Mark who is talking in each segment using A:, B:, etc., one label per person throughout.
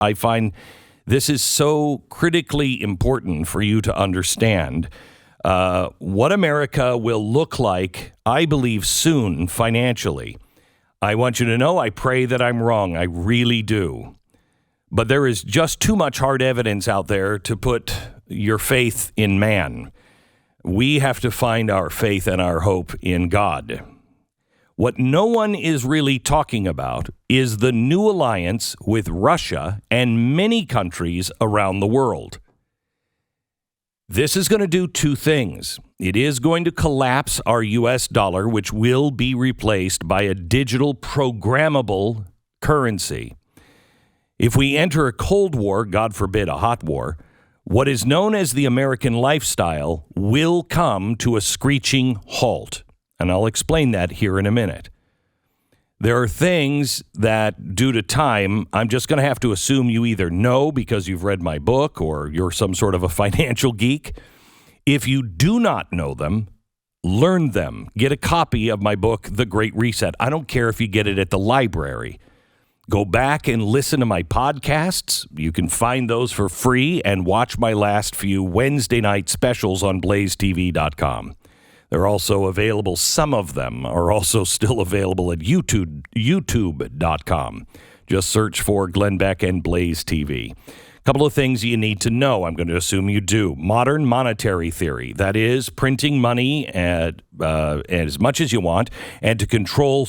A: I find this is so critically important for you to understand what America will look like, I believe, soon financially. I want you to know I pray that I'm wrong. I really do. But there is just too much hard evidence out there to put your faith in man. We have to find our faith and our hope in God. What no one is really talking about is the new alliance with Russia and many countries around the world. This is going to do two things. It is going to collapse our U.S. dollar, which will be replaced by a digital programmable currency. If we enter a Cold War, God forbid a hot war, what is known as the American lifestyle will come to a screeching halt. And I'll explain that here in a minute. There are things that, due to time, I'm just going to have to assume you either know because you've read my book or you're some sort of a financial geek. If you do not know them, learn them. Get a copy of my book, The Great Reset. I don't care if you get it at the library. Go back and listen to my podcasts. You can find those for free and watch my last few Wednesday night specials on blazetv.com. They're also available. Some of them are also still available at youtube.com. Just search for Glenn Beck and Blaze TV. A couple of things you need to know. I'm going to assume you do. Modern monetary theory. That is printing money at as much as you want and to control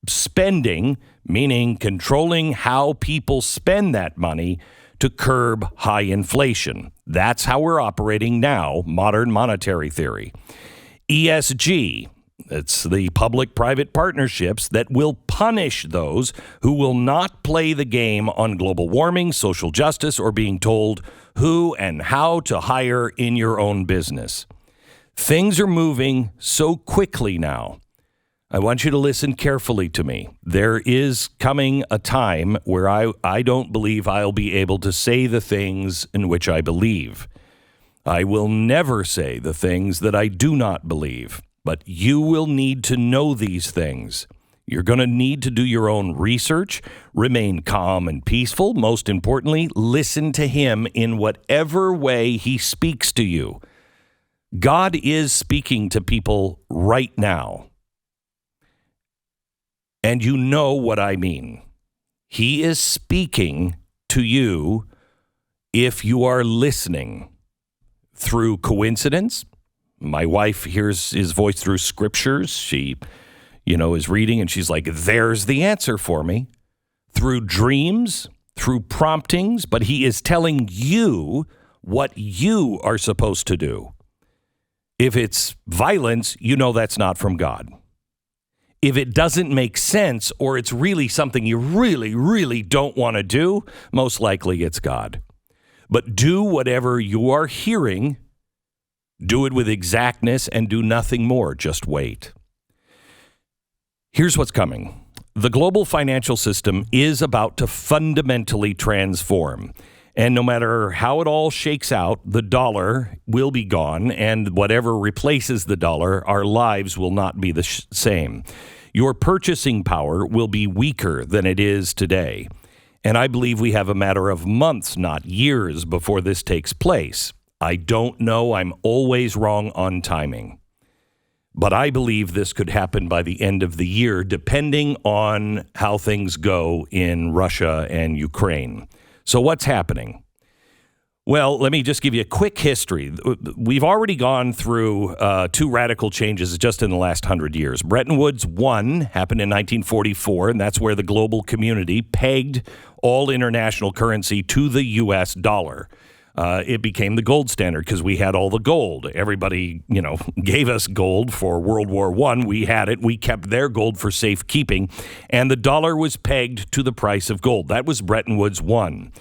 A: spending, meaning controlling how people spend that money to curb high inflation. That's how we're operating now, modern monetary theory. ESG, it's the public-private partnerships that will punish those who will not play the game on global warming, social justice, or being told who and how to hire in your own business. Things are moving so quickly now. I want you to listen carefully to me. There is coming a time where I don't believe I'll be able to say the things in which I believe. I will never say the things that I do not believe, but you will need to know these things. You're going to need to do your own research, remain calm and peaceful. Most importantly, listen to him in whatever way he speaks to you. God is speaking to people right now. And you know what I mean. He is speaking to you if you are listening. Through coincidence, my wife hears his voice through scriptures. She, is reading and she's like, there's the answer for me. Through dreams, through promptings, but he is telling you what you are supposed to do. If it's violence, you know that's not from God. If it doesn't make sense or it's really something you really, really don't want to do, most likely it's God. But do whatever you are hearing, do it with exactness and do nothing more. Just wait. Here's what's coming. The global financial system is about to fundamentally transform. And no matter how it all shakes out, the dollar will be gone. And whatever replaces the dollar, our lives will not be the same. Your purchasing power will be weaker than it is today. And I believe we have a matter of months, not years, before this takes place. I don't know. I'm always wrong on timing. But I believe this could happen by the end of the year, depending on how things go in Russia and Ukraine. So what's happening? Well, let me just give you a quick history. We've already gone through two radical changes just in the last 100 years. Bretton Woods 1 happened in 1944, and that's where the global community pegged all international currency to the U.S. dollar. It became the gold standard because we had all the gold. Everybody, gave us gold for World War I. We had it. We kept their gold for safekeeping, and the dollar was pegged to the price of gold. That was Bretton Woods 1.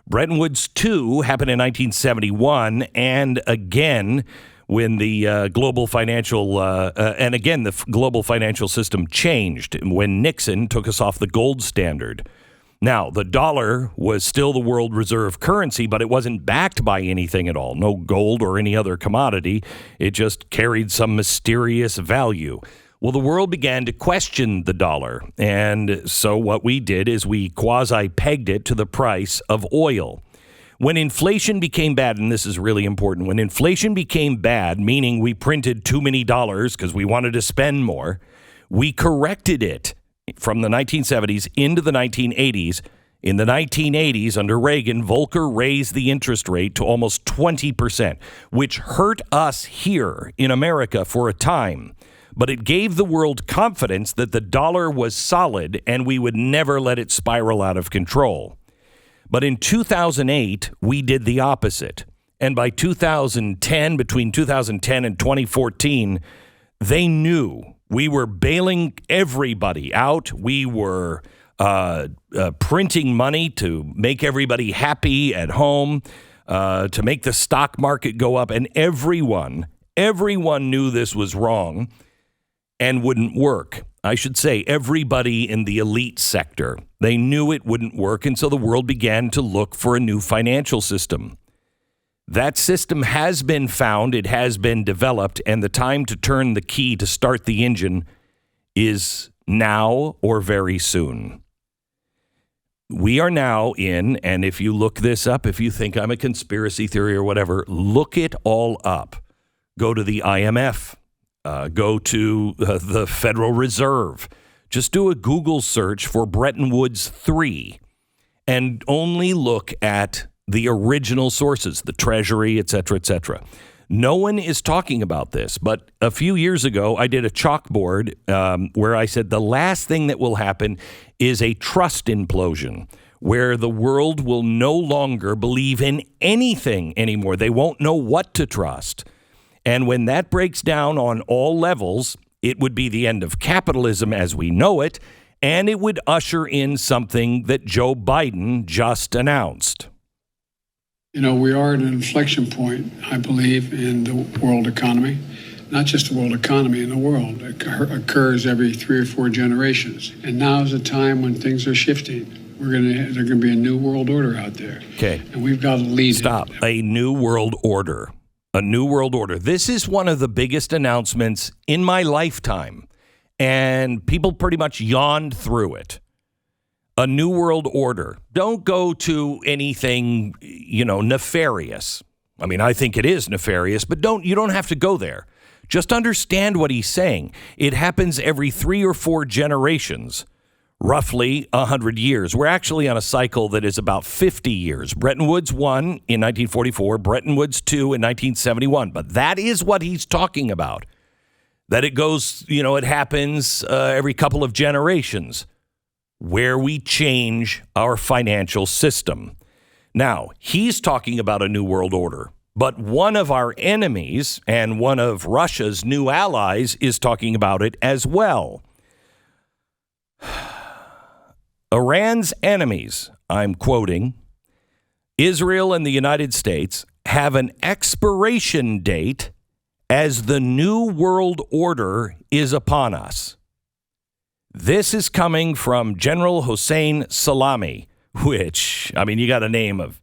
A: Bretton Woods 2 happened in 1971, and again, when the global financial global financial system changed when Nixon took us off the gold standard. Now, the dollar was still the world reserve currency, but it wasn't backed by anything at all. No gold or any other commodity. It just carried some mysterious value. Well, the world began to question the dollar. And so what we did is we quasi-pegged it to the price of oil. When inflation became bad, and this is really important, when inflation became bad, meaning we printed too many dollars because we wanted to spend more, we corrected it from the 1970s into the 1980s. In the 1980s, under Reagan, Volcker raised the interest rate to almost 20%, which hurt us here in America for a time. But it gave the world confidence that the dollar was solid and we would never let it spiral out of control. But in 2008, we did the opposite. And by 2010, between 2010 and 2014, they knew we were bailing everybody out. We were printing money to make everybody happy at home, to make the stock market go up. And everyone knew this was wrong and wouldn't work. I should say everybody in the elite sector. They knew it wouldn't work. And so the world began to look for a new financial system. That system has been found. It has been developed. And the time to turn the key to start the engine is now or very soon. We are now in, and if you look this up, if you think I'm a conspiracy theory or whatever, look it all up. Go to the IMF. Go to the Federal Reserve. Just do a Google search for Bretton Woods 3 and only look at the original sources, the Treasury, et cetera, et cetera. No one is talking about this, but a few years ago, I did a chalkboard where I said the last thing that will happen is a trust implosion, where the world will no longer believe in anything anymore. They won't know what to trust. And when that breaks down on all levels, it would be the end of capitalism as we know it, and it would usher in something that Joe Biden just announced.
B: You know, we are at an inflection point, I believe, in the world economy. Not just the world economy, in the world. It occurs every 3 or 4 generations. And now is a time when things are shifting. There's going to be a new world order out there.
A: Okay.
B: And we've got to lead
A: Stop.
B: it.
A: A new world order. A new world order. This is one of the biggest announcements in my lifetime. And people pretty much yawned through it. A new world order. Don't go to anything, nefarious. I mean, I think it is nefarious, but you don't have to go there. Just understand what he's saying. It happens every 3 or 4 generations, roughly 100 years. We're actually on a cycle that is about 50 years. Bretton Woods 1 in 1944, Bretton Woods 2 in 1971. But that is what he's talking about. That it goes, it happens every couple of generations, where we change our financial system. Now, he's talking about a new world order, but one of our enemies and one of Russia's new allies is talking about it as well. Iran's enemies, I'm quoting, Israel and the United States have an expiration date as the new world order is upon us. This is coming from General Hossein Salami, which, you got a name of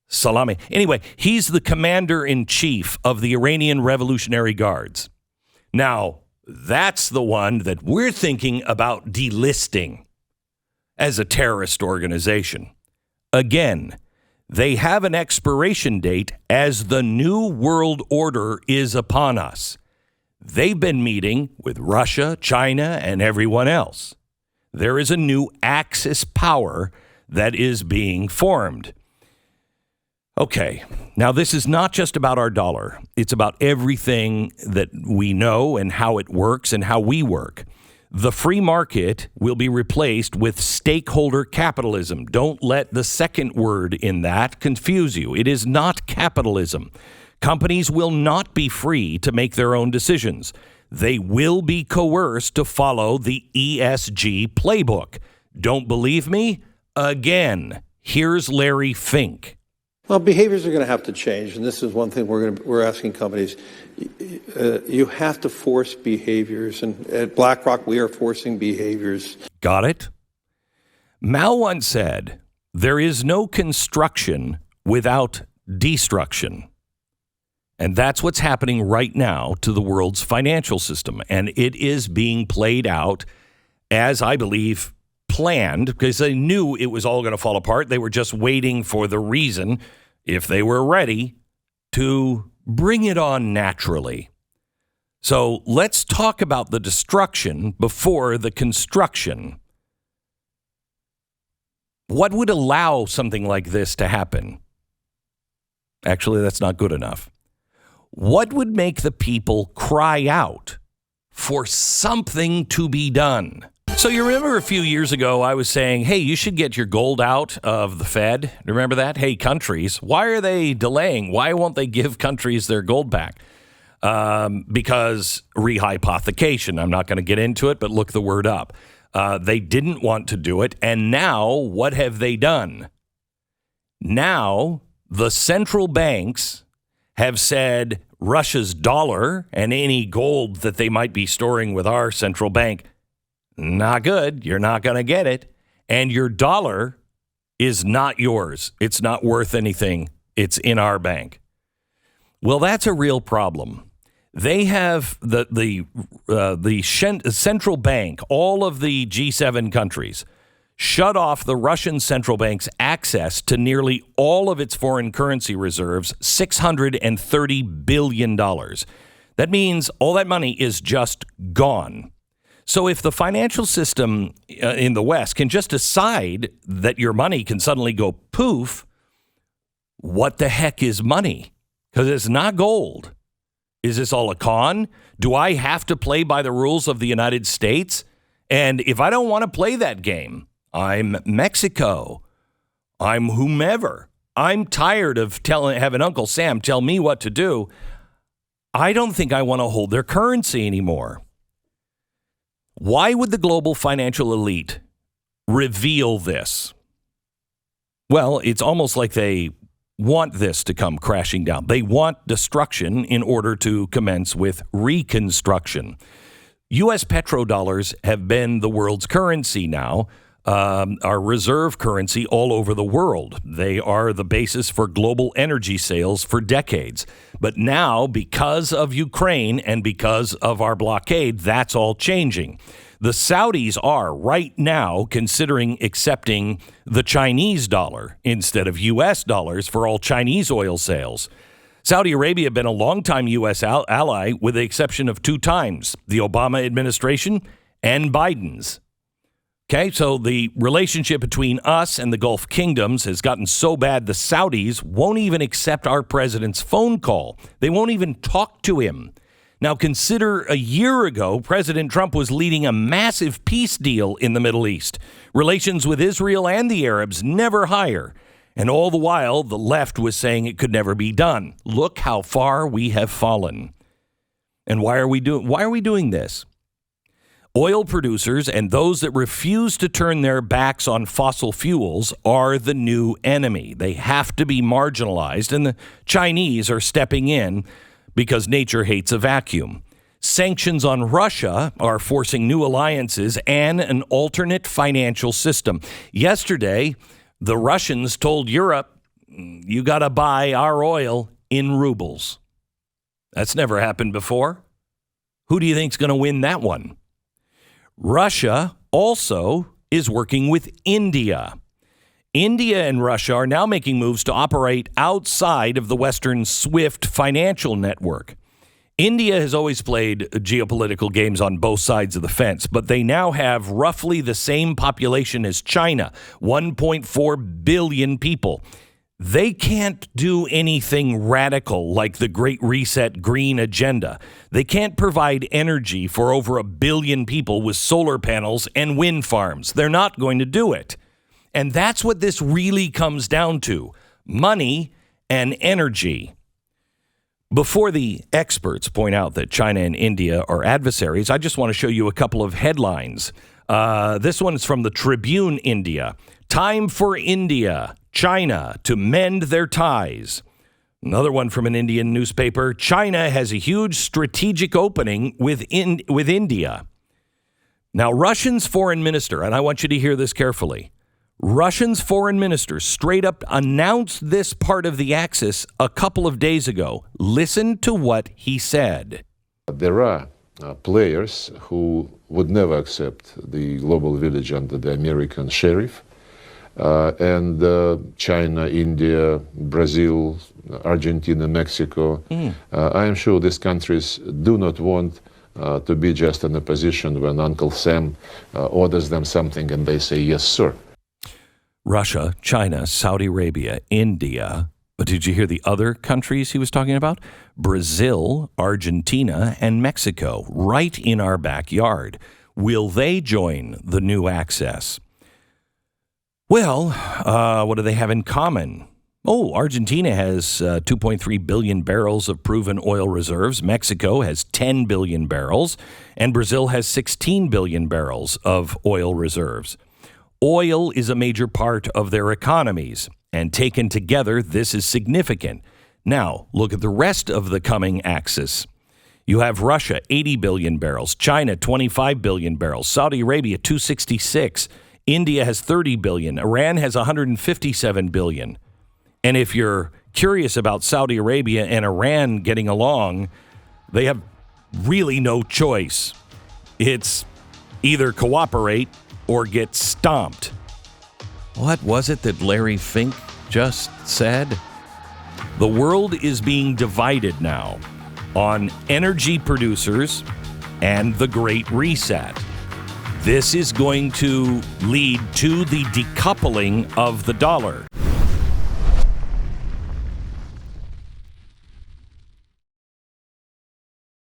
A: Salami. Anyway, he's the commander-in-chief of the Iranian Revolutionary Guards. Now, that's the one that we're thinking about delisting as a terrorist organization. Again, they have an expiration date as the new world order is upon us. They've been meeting with Russia, China, and everyone else. There is a new Axis power that is being formed. Okay, now this is not just about our dollar. It's about everything that we know and how it works and how we work. The free market will be replaced with stakeholder capitalism. Don't let the second word in that confuse you. It is not capitalism. Companies will not be free to make their own decisions. They will be coerced to follow the ESG playbook. Don't believe me? Again, here's Larry Fink.
C: Well, behaviors are going to have to change, and this is one thing we're asking companies. You have to force behaviors, and at BlackRock, we are forcing behaviors.
A: Got it? Mao once said, "There is no construction without destruction." And that's what's happening right now to the world's financial system. And it is being played out as, I believe, planned, because they knew it was all going to fall apart. They were just waiting for the reason, if they were ready, to bring it on naturally. So let's talk about the destruction before the construction. What would allow something like this to happen? Actually, that's not good enough. What would make the people cry out for something to be done? So you remember a few years ago, I was saying, hey, you should get your gold out of the Fed. Remember that? Hey, countries, why are they delaying? Why won't they give countries their gold back? Because rehypothecation. I'm not going to get into it, but look the word up. They didn't want to do it. And now what have they done? Now the central banks have said Russia's dollar and any gold that they might be storing with our central bank, not good. You're not going to get it. And your dollar is not yours. It's not worth anything. It's in our bank. Well, that's a real problem. They have the central bank, all of the G7 countries, shut off the Russian central bank's access to nearly all of its foreign currency reserves, $630 billion. That means all that money is just gone. So if the financial system in the West can just decide that your money can suddenly go poof, what the heck is money? Because it's not gold. Is this all a con? Do I have to play by the rules of the United States? And if I don't want to play that game, I'm Mexico. I'm whomever. I'm tired of having Uncle Sam tell me what to do. I don't think I want to hold their currency anymore. Why would the global financial elite reveal this? Well, it's almost like they want this to come crashing down. They want destruction in order to commence with reconstruction. U.S. petrodollars have been the world's currency now, our reserve currency all over the world. They are the basis for global energy sales for decades. But now, because of Ukraine and because of our blockade, that's all changing. The Saudis are right now considering accepting the Chinese dollar instead of U.S. dollars for all Chinese oil sales. Saudi Arabia has been a longtime U.S. ally with the exception of 2 times, the Obama administration and Biden's. Okay, so the relationship between us and the Gulf kingdoms has gotten so bad the Saudis won't even accept our president's phone call. They won't even talk to him. Now, consider a year ago, President Trump was leading a massive peace deal in the Middle East. Relations with Israel and the Arabs never higher. And all the while, the left was saying it could never be done. Look how far we have fallen. And why are we doing this? Oil producers and those that refuse to turn their backs on fossil fuels are the new enemy. They have to be marginalized, and the Chinese are stepping in because nature hates a vacuum. Sanctions on Russia are forcing new alliances and an alternate financial system. Yesterday, the Russians told Europe, you got to buy our oil in rubles. That's never happened before. Who do you think's going to win that one? Russia also is working with India. India and Russia are now making moves to operate outside of the Western SWIFT financial network. India has always played geopolitical games on both sides of the fence, but they now have roughly the same population as China, 1.4 billion people. They can't do anything radical like the Great Reset green agenda. They can't provide energy for over 1 billion people with solar panels and wind farms. They're not going to do it. And that's what this really comes down to, money and energy. Before the experts point out that China and India are adversaries, I just want to show you a couple of headlines. This one is from the Tribune India. Time for India, China to mend their ties. Another one from an Indian newspaper. China has a huge strategic opening with India. Now, Russia's foreign minister, and I want you to hear this carefully. Russian's foreign minister straight up announced this part of the axis a couple of days ago. Listen to what he said.
D: There are players who would never accept the global village under the American sheriff. And China, India, Brazil, Argentina, Mexico. I am sure these countries do not want to be just in a position when Uncle Sam orders them something and they say, yes, sir.
A: Russia, China, Saudi Arabia, India. But did you hear the other countries he was talking about? Brazil, Argentina, and Mexico, right in our backyard. Will they join the new access? Well, what do they have in common? Oh, Argentina has 2.3 billion barrels of proven oil reserves. Mexico has 10 billion barrels. And Brazil has 16 billion barrels of oil reserves. Oil is a major part of their economies. And taken together, this is significant. Now, look at the rest of the coming axis. You have Russia, 80 billion barrels. China, 25 billion barrels. Saudi Arabia, 266. India has 30 billion. Iran has 157 billion. And if you're curious about Saudi Arabia and Iran getting along, they have really no choice. It's either cooperate or get stomped. What was it that Larry Fink just said? The world is being divided now on energy producers and the Great Reset. This is going to lead to the decoupling of the dollar.